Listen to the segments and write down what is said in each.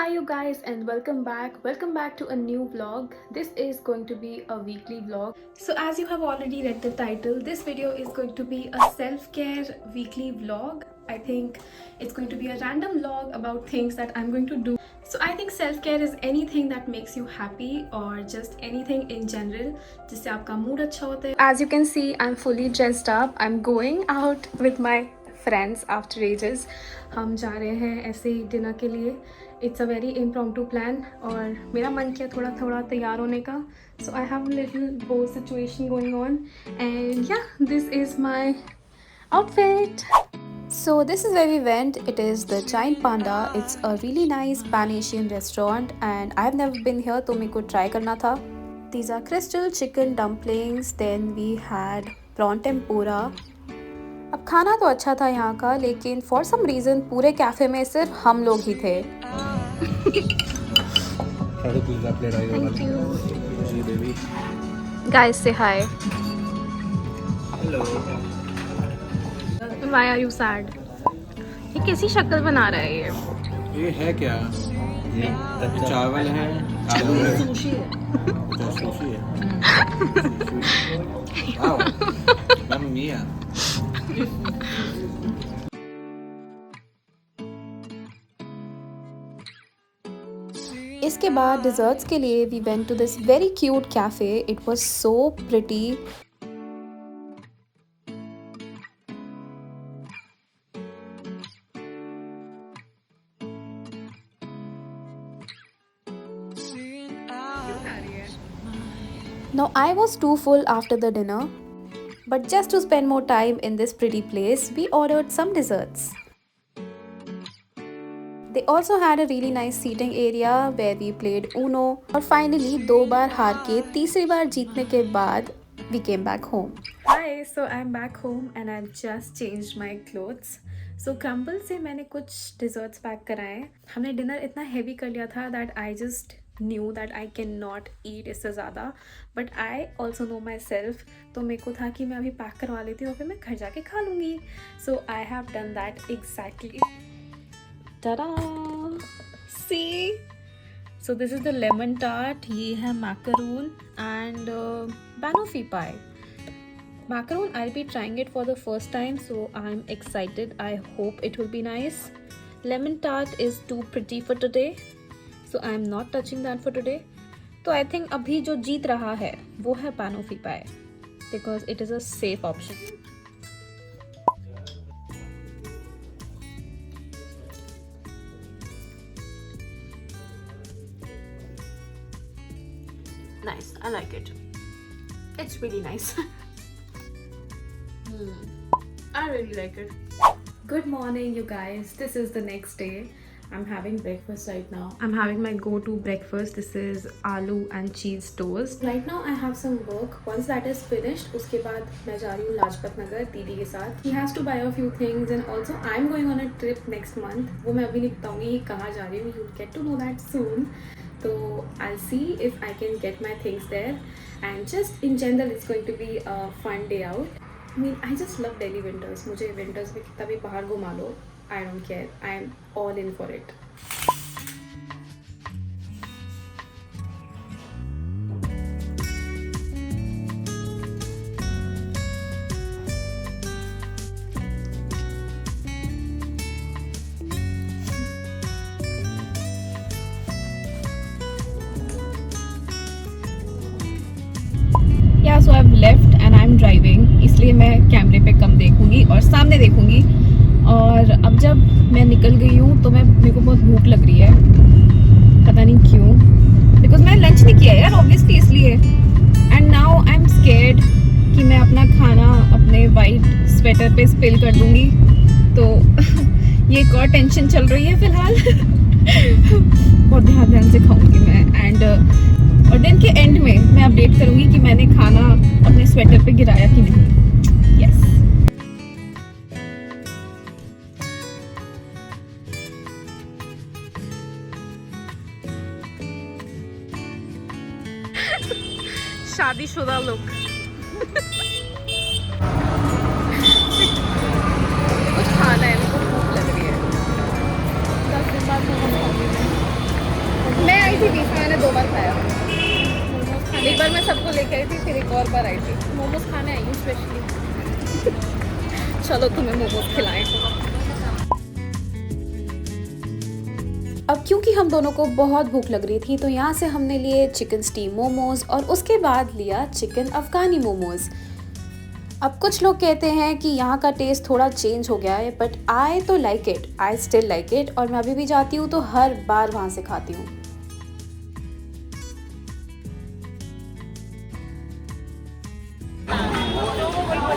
Hi you guys and welcome back. Welcome back to a new vlog. This is going to be a weekly vlog. So as you have already read the title, this video is going to be a self-care weekly vlog. I think it's going to be a random vlog about things that I'm going to do. So I think self-care is anything that makes you happy or just anything in general जिससे आपका mood अच्छा होता है. As you can see, I'm fully dressed up. I'm going out with my friends after ages. हम जा रहे हैं ऐसे ही डिनर के लिए. It's a very impromptu plan और मेरा मन किया थोड़ा थोड़ा तैयार होने का. So I have a little bow situation going on and yeah, this is my outfit. So this is where we went. It is the Giant Panda. It's a really nice Pan-Asian restaurant and I've never been here तो मेरे को try करना था. These are crystal chicken dumplings. Then we had prawn tempura. अब खाना तो अच्छा था यहाँ का, लेकिन फॉर सम रीज़न पूरे कैफ़े में सिर्फ हम लोग ही थे. Thank you. Guys, say hi. Hello. Why are you sad? ये कैसी शक्ल बना रहा है ये है क्या? ये चावल है, आलू है, सुशी है. अच्छा, सुशी है. Wow, mamma mia. इसके बाद डिज़र्ट्स के लिए we went to this very cute cafe. It was so pretty. Now I was too full after the dinner, but just to spend more time in this pretty place, we ordered some desserts. They also had a really nice seating area where we played Uno. और finally 2 बार हार के तीसरी बार जीतने के बाद we came back home. Hi, so I'm back home and I've just changed my clothes. So Crumble से मैंने कुछ desserts pack कराए. हमने dinner इतना heavy कर लिया था that I just knew that I cannot eat इससे ज़्यादा. But I also know myself. तो मेरे को था कि मैं अभी pack करवा लेती हूँ और फिर मैं घर जाके खा लूँगी. So I have done that exactly. Ta-da! See? So this is the lemon tart. ये है macaroon and banoffee pie. Macaroon, I'll be trying it for the first time, so I'm excited. I hope it will be nice. Lemon tart is too pretty for today, so I'm not touching that for today. तो I think अभी जो जीत रहा है वो है banoffee pie because it is a safe option. Nice, I like it. It's really nice. I really like it. Good morning, you guys. This is the next day. I'm having breakfast right now. I'm having my go-to breakfast. This is aloo and cheese toast. Right now I have some work. Once that is finished, उसके बाद मैं जा रही हूँ लाजपत नगर दीदी के साथ. He has to buy a few things and also I'm going on a trip next month. वो मैं अभी नहीं बताऊँगी कहाँ जा रही हूँ. You'll get to know that soon. So I'll see if I can get my things there, and just in general it's going to be a fun day out. I mean, I just love Delhi winters. मुझे winters में कितना भी बाहर घुमा लो, I don't care. I am all in for it. So I've left and I'm driving, इसलिए मैं कैमरे पे कम देखूंगी और सामने देखूंगी. और अब जब मैं निकल गई हूँ तो मेरे को बहुत भूख लग रही है, पता नहीं क्यों, बिकॉज मैं लंच नहीं किया यार ऑब्वियसली इसलिए. And now I am scared कि मैं अपना खाना अपने वाइट स्वेटर पे स्पिल कर दूंगी. तो ये एक और टेंशन चल रही है फिलहाल. बहुत ध्यान से खाऊंगी मैं. एंड और दिन के एंड में मैं अपडेट करूंगी कि मैंने खाना अपने स्वेटर पे गिराया कि नहीं. यस. शादीशुदा लुक. कुछ खाना है, मेरे को भूख लग रही है. 10 दिन बाद मोमोज खाऊंगी मैं. आया मोमोज। एक बार मैं सबको लेके आई थी, फिर एक और बार आई थी मोमोज खाने आई हूँ स्पेशली। चलो तुम्हें मोमोज खिलाएं। अब क्योंकि हम दोनों को बहुत भूख लग रही थी तो यहाँ से हमने लिए चिकन स्टीम मोमोज और उसके बाद लिया चिकन अफगानी मोमोज। अब कुछ लोग कहते हैं कि यहाँ का टेस्ट थोड़ा चेंज हो गया है, बट आई तो like it, I still like it, और मैं अभी भी जाती हूँ तो हर बार वहाँ से खाती हूँ।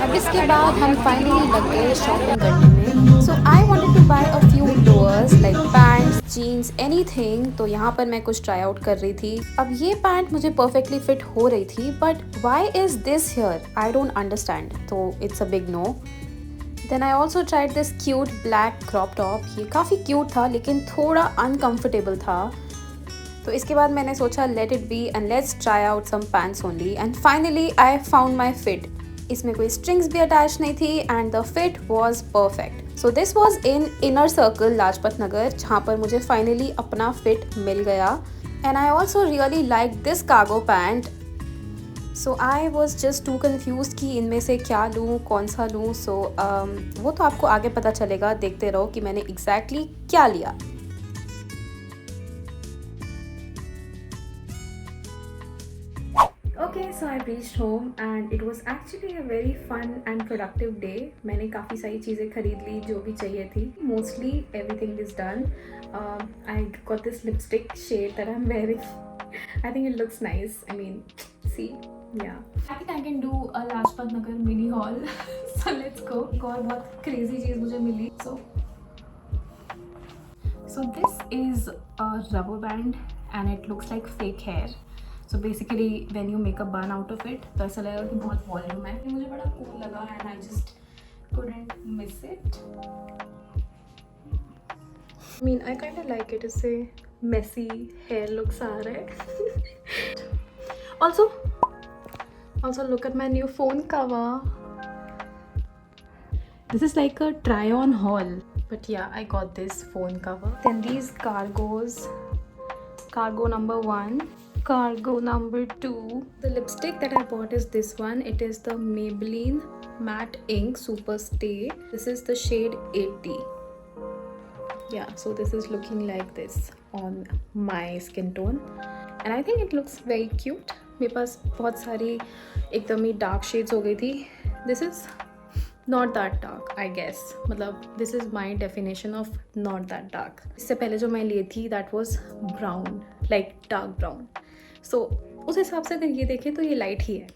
अब इसके बाद हम फाइनली लग गए शॉपिंग करने में। So I wanted to buy a few lowers like pants, jeans, anything. तो यहाँ पर मैं कुछ ट्राई आउट कर रही थी। अब ये पैंट मुझे परफेक्टली फिट हो रही थी, but why is this here, I don't understand. तो it's a big no. Then I also tried this cute black crop top. ये काफ़ी क्यूट था लेकिन थोड़ा अनकम्फर्टेबल था। तो इसके बाद मैंने सोचा let it be and let's try out some pants only, and finally I found my fit. इसमें कोई स्ट्रिंग्स भी अटैच नहीं थी and the fit was perfect. So this was in inner circle Lajpat Nagar, जहाँ पर मुझे फाइनली अपना फिट मिल गया। And I also really like this cargo pant. So I was just too confuse कि इनमें से क्या लूँ, कौन सा लूँ। सो वो तो आपको आगे पता चलेगा, देखते रहो कि मैंने एग्जैक्टली क्या लिया। Okay, so I reached home and it was actually a very fun and productive day. मैंने काफ़ी सारी चीज़ें खरीद ली जो भी चाहिए थी. Mostly everything is done. I got this lipstick shade that I'm wearing. I think it looks nice. I mean, see, yeah. I think I can do a Lajpat Nagar mini haul. So let's go. एक और बहुत crazy चीज़ मुझे मिली. So this is a rubber band and it looks like fake hair. So basically when you make a bun out of it, तो ऐसा लगेगा कि बहुत volume है। मुझे बड़ा cool लगा and I just couldn't miss it. I mean, I kind of like it. इससे messy hair looks आ रहा है। Also look at my new phone cover. This is like a try-on haul. But yeah, I got this phone cover. Then these cargos. Cargo number 1. Cargo number 2. The lipstick that I bought is this one. It is the Maybelline Matte Ink Super Stay. This is the shade 80. Yeah, so this is looking like this on my skin tone. And I think it looks very cute. मेरे पास बहुत सारी एकदम ही dark shades हो गई थी. This is not that dark, I guess. मतलब this is my definition of not that dark. इससे पहले जो मैं ली थी that was brown, like dark brown. So उस हिसाब से अगर ये देखें तो ये light ही है,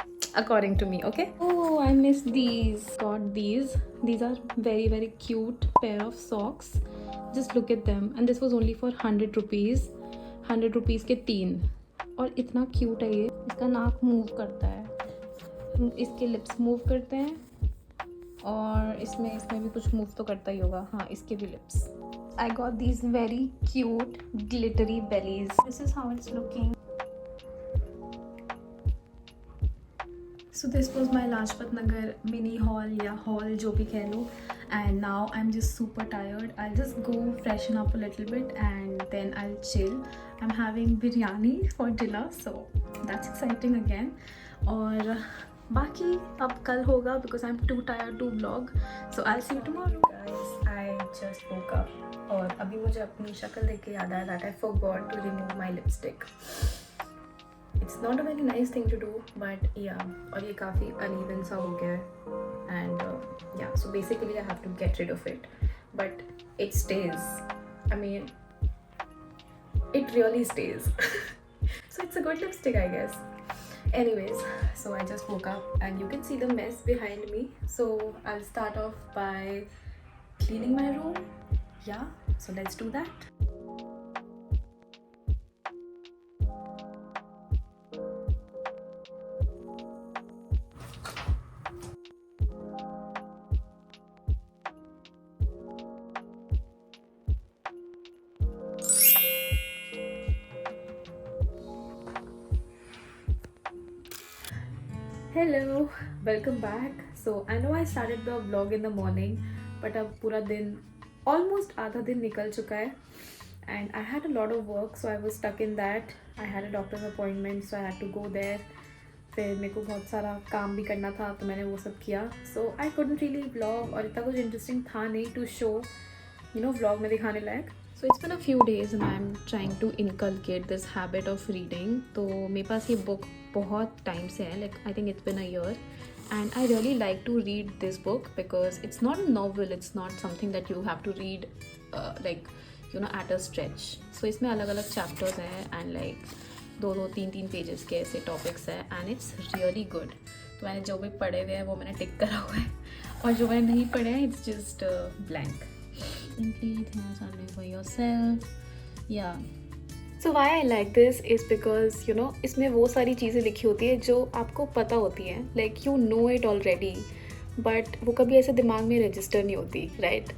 according to me. Okay. Oh, I missed these. Got these. These are very very cute pair of socks. Just look at them. And this was only for 100 rupees. 100 rupees के 3. और इतना cute है ये. इसका नाक move करता है, इसके lips move करते हैं, और इसमें भी कुछ मूव तो करता ही होगा. हाँ, इसके भी lips. I got these very cute glittery bellies. This is how it's looking. So this was my Lajpat Nagar mini haul या haul जो भी कह लो. And now I'm just super tired. I'll just go freshen up a little bit and then I'll chill. I'm having biryani for dinner, so that's exciting again. और बाकी अब कल होगा because I'm too tired to vlog. So I'll see you tomorrow. Guys, I just woke up और अभी मुझे अपनी शक्ल देख के याद आया that I forgot to remove my lipstick. It's not a very nice thing to do, but yeah, और ये काफ़ी uneven सा हो गया है and yeah, so basically I have to get rid of it, but it stays. I mean, it really stays. So it's a good lipstick, I guess. Anyways, so I just woke up and you can see the mess behind me. So I'll start off by cleaning my room. Yeah, so let's do that. Hello, welcome back. So I know I started the vlog in the morning, but अब पूरा दिन almost आधा दिन निकल चुका है and I had a lot of work, so I was stuck in that. I had a doctor's appointment, so I had to go there. फिर मेरे को बहुत सारा काम भी करना था, तो मैंने वो सब किया. So I couldn't really vlog, और इतना कुछ इंटरेस्टिंग था नहीं to show, you know, vlog में दिखाने लायक. So it's been a few days and I'm trying to inculcate this habit of reading. तो मेरे पास ये book बहुत टाइम से है, like I think it's been a year. And I really like to read this book because it's not a novel, it's not something that you have to read like, you know, at a stretch. So इसमें अलग अलग chapters हैं and like 2-3 pages के ऐसे topics हैं and it's really good. तो मैंने जो भी पढ़े हुए हैं वो मैंने टिक करा हुआ है, और जो मैंने नहीं पढ़े हैं it's just blank. Complete things are for yourself. Yeah. So why I like this is because, you know, इसमें वो सारी चीज़ें लिखी होती है जो आपको पता होती हैं, like you know it already, but वो कभी ऐसे दिमाग में रजिस्टर नहीं होती, right?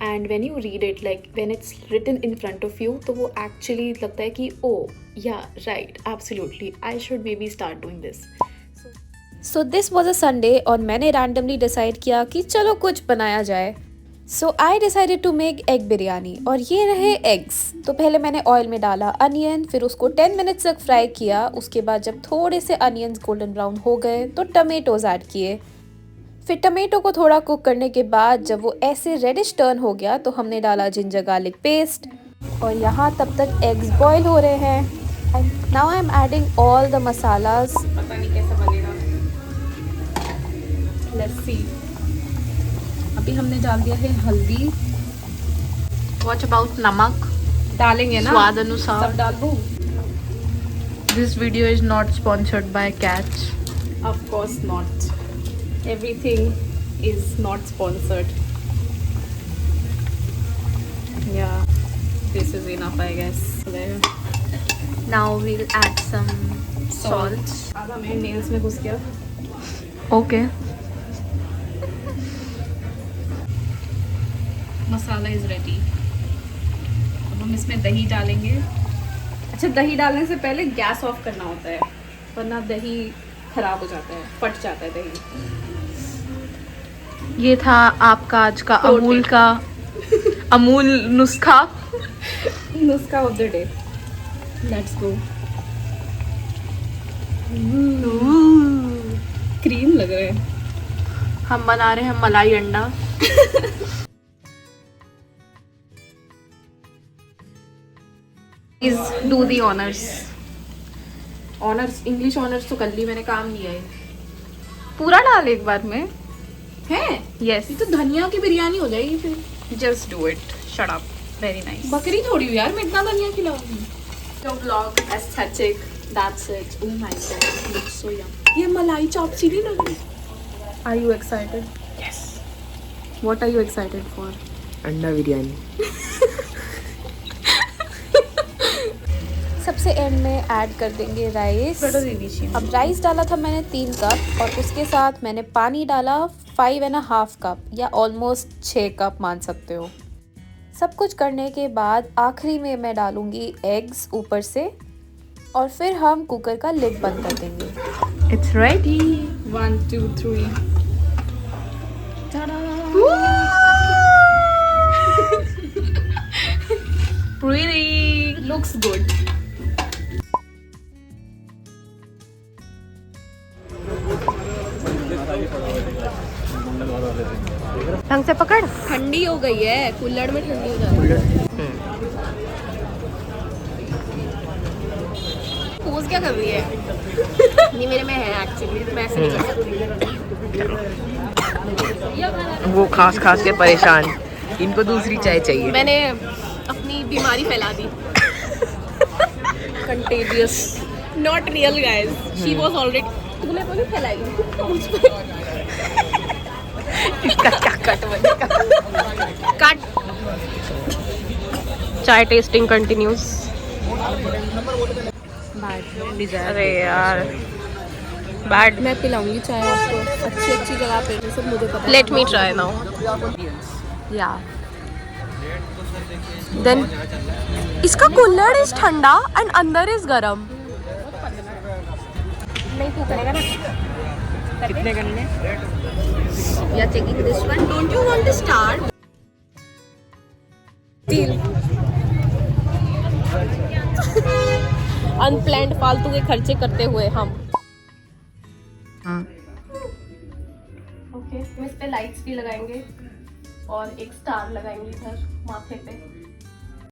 And when you read it, like when it's written in front of you, तो वो actually लगता है कि oh yeah right, absolutely, I should maybe start doing this. So this was a Sunday और मैंने randomly decide किया कि चलो कुछ बनाया जाए. So I decided to make egg biryani, और ये रहे eggs. तो पहले मैंने ऑयल में डाला अनियन, फिर उसको 10 मिनट्स तक फ्राई किया. उसके बाद जब थोड़े से अनियंस गोल्डन ब्राउन हो गए तो टमेटोज़ ऐड किए. फिर टमेटो को थोड़ा कुक करने के बाद जब वो ऐसे रेडिश टर्न हो गया तो हमने डाला जिंजर गार्लिक पेस्ट, और यहाँ तब तक एग्स बॉयल हो रहे हैं. And now I am adding all the masalas. पता नहीं कैसा बनेगा, लेट्स सी. अभी हमने डाल दिया है हल्दी. व्हाट अबाउट नमक? डालेंगे ना स्वाद अनुसार. सब डाल दूँ? This video is not sponsored by Catch. Of course not. Everything is not sponsored. Yeah, this is enough, I guess. There. Now we'll add some salt. आधा मेरे nails में घुस गया. Okay. Masala is ready. अब हम इसमें दही डालेंगे. अच्छा, दही डालने से पहले गैस ऑफ करना होता है, वरना दही खराब हो जाता है, फट जाता है दही. ये था आपका आज का अमूल नुस्खा. नुस्खा of the day. Let's go. Cream लग रहा है. हम बना रहे हैं मलाई अंडा. Please do the honors. Honors, English honors तो कर ली मैंने, काम नहीं है. पूरा डाल एक बार में है. Yes. ये तो धनिया की बिरयानी हो जाएगी फिर. Just do it. Shut up. Very nice. बकरी थोड़ी हूँ यार, मैं इतना धनिया खिलाऊंगी. Your vlog aesthetic. That's it. Oh my god, looks so yum. ये मलाई चॉप सी नहीं लग रही. Are you excited? Yes. What are you excited for? अंडा बिरयानी. सबसे एंड में ऐड कर देंगे राइस. अब राइस डाला था मैंने 3 कप, और उसके साथ मैंने पानी डाला 5.5 कप, या ऑलमोस्ट 6 कप मान सकते हो. सब कुछ करने के बाद आखिरी में मैं डालूंगी एग्स ऊपर से, और फिर हम कुकर का लिड बंद कर देंगे. It's ready. 1 2 3. Pretty. Looks good. ढंग से पकड़. ठंडी हो गई है, कुल्हड़ में ठंडी हो जाती है. पोज क्या कर रही है? नहीं, मेरे में है एक्चुअली, मैं ऐसे नहीं कर सकती. वो खास के परेशान, इनको दूसरी चाय चाहिए. मैंने अपनी बीमारी फैला दी. Contagious, not real guys. She was already. तूने तो नहीं फैलाई. इसका क्या कट. चाय टेस्टिंग कंटिन्यूज. अरे यार बैड. मैं पिलाऊंगी चाय आपको अच्छी जगह पे, सब मुझे पता है. Let me try now. या देन इसका कुल्हड़ इज ठंडा एंड अंदर इज गरम. नहीं, तू करेगा ना. कितने करने? या taking this one. Don't you want to start? Deal. Unplanned फालतू के खर्चे करते हुए हम। हाँ ओके, हम इस पे लाइट्स भी लगाएंगे और एक स्टार लगाएंगे इधर माथे पे।